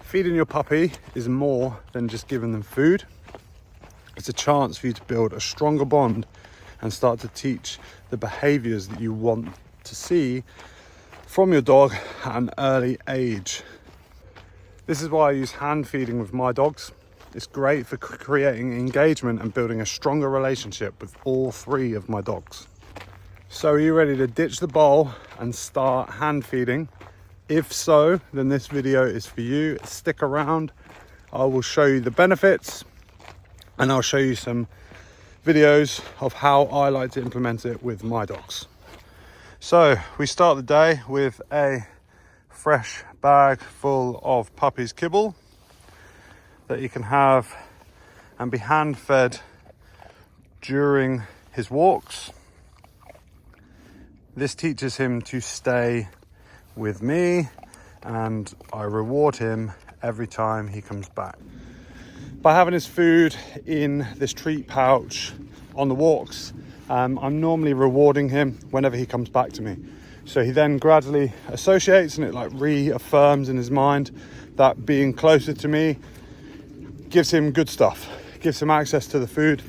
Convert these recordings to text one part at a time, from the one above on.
Feeding your puppy is more than just giving them food. It's a chance for you to build a stronger bond and start to teach the behaviors that you want to see from your dog at an early age. This is why I use hand feeding with my dogs. It's great for creating engagement and building a stronger relationship with all 3 of my dogs. So are you ready to ditch the bowl and start hand feeding? If so, then this video is for you. Stick around. I will show you the benefits and I'll show you some videos of how I like to implement it with my dogs. So we start the day with a fresh bag full of puppy's kibble that you can have and be hand fed during his walks. This teaches him to stay with me and I reward him every time he comes back. By having his food in this treat pouch on the walks, I'm normally rewarding him whenever he comes back to me. So he then gradually associates and it like reaffirms in his mind that being closer to me gives him good stuff, gives him access to the food,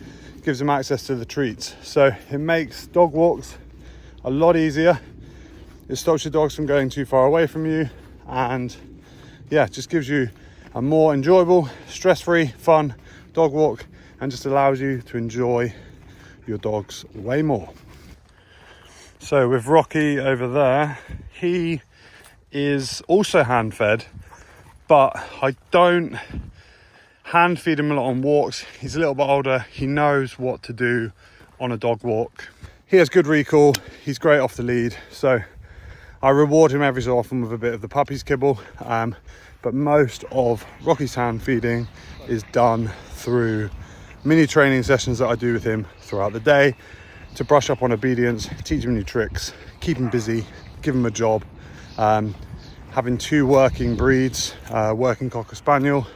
gives him access to the treats. So it makes dog walks a lot easier. It stops your dogs from going too far away from you and yeah, just gives you a more enjoyable, stress-free, fun dog walk and just allows you to enjoy your dogs way more. So with Rocky over there, he is also hand fed, but I don't hand feed him a lot on walks. He's a little bit older. He knows what to do on a dog walk. He has good recall. He's great off the lead. So I reward him every so often with a bit of the puppy's kibble. But most of Rocky's hand feeding is done through mini training sessions that I do with him throughout the day to brush up on obedience, teach him new tricks, keep him busy, give him a job. Having 2 working breeds, working Cocker Spaniel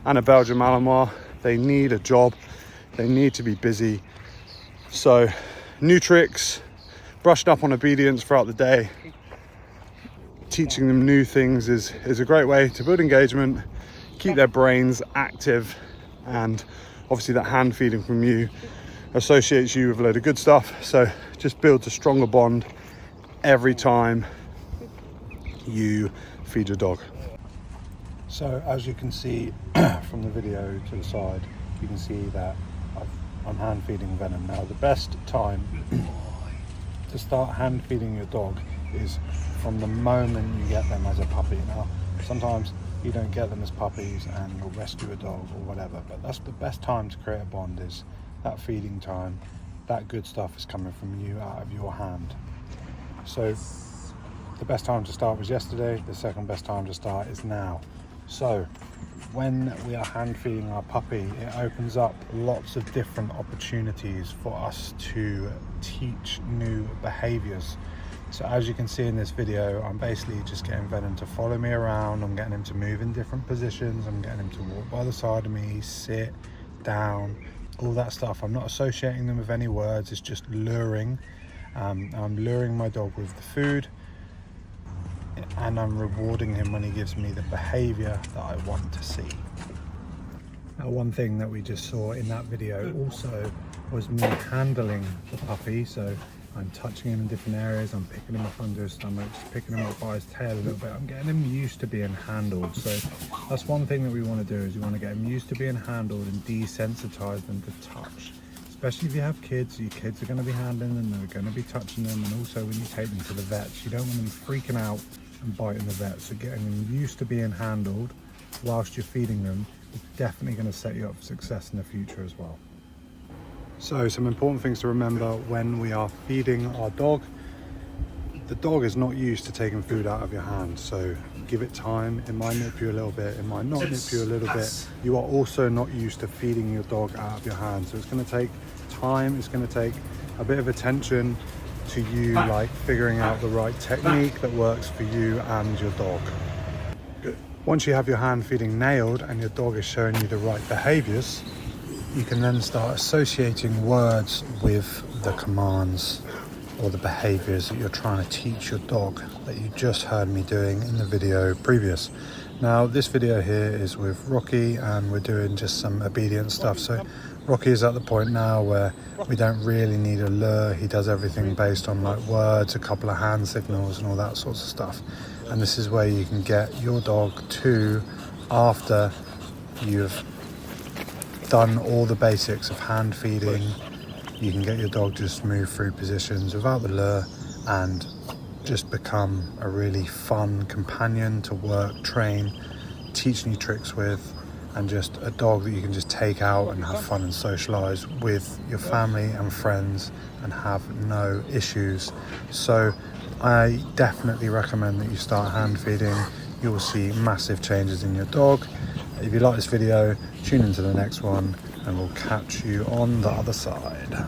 and a Belgian Malinois, they need a job, they need to be busy. So new tricks, brushing up on obedience throughout the day, teaching them new things is a great way to build engagement, keep their brains active, and obviously that hand feeding from you associates you with a load of good stuff. So just builds a stronger bond every time you feed your dog. So as you can see from the video to the side, you can see that I'm hand feeding Venom. Now the best time to start hand feeding your dog is from the moment you get them as a puppy. Now sometimes you don't get them as puppies and you'll rescue a dog or whatever, but that's the best time to create a bond, is that feeding time. That good stuff is coming from you out of your hand. So the best time to start was yesterday, the second best time to start is now. So when we are hand feeding our puppy, it opens up lots of different opportunities for us to teach new behaviors. So as you can see in this video, I'm basically just getting Venom to follow me around. I'm getting him to move in different positions. I'm getting him to walk by the side of me, sit, down, all that stuff. I'm not associating them with any words, it's just luring. I'm luring my dog with the food and I'm rewarding him when he gives me the behavior that I want to see. Now, one thing that we just saw in that video also was me handling the puppy. So I'm touching him in different areas, I'm picking him up under his stomach, just picking him up by his tail a little bit. I'm getting him used to being handled. So that's one thing that we want to do, is we want to get him used to being handled and desensitize them to touch. Especially if you have kids, your kids are going to be handling them, they're going to be touching them, and also when you take them to the vets, you don't want them freaking out and biting the vet. So getting them used to being handled whilst you're feeding them is definitely going to set you up for success in the future as well. So some important things to remember when we are feeding our dog. The dog is not used to taking food out of your hand, so give it time. It might nip you a little bit, it might not nip you a little bit. You are also not used to feeding your dog out of your hand, so it's going to take time, it's going to take a bit of attention to you, like figuring out the right technique that works for you and your dog. Good. Once you have your hand feeding nailed and your dog is showing you the right behaviors, you can then start associating words with the commands or the behaviors that you're trying to teach your dog that you just heard me doing in the video previous. Now this video here is with Rocky, and we're doing just some obedience stuff. So Rocky is at the point now where we don't really need a lure. He does everything based on like words, a couple of hand signals and all that sorts of stuff. And this is where you can get your dog to, after you've done all the basics of hand feeding, you can get your dog just move through positions without the lure and just become a really fun companion to work, train, teach new tricks with, and just a dog that you can just take out and have fun and socialize with your family and friends and have no issues. So I definitely recommend that you start hand feeding. You will see massive changes in your dog. If you like this video, tune into the next one and we'll catch you on the other side.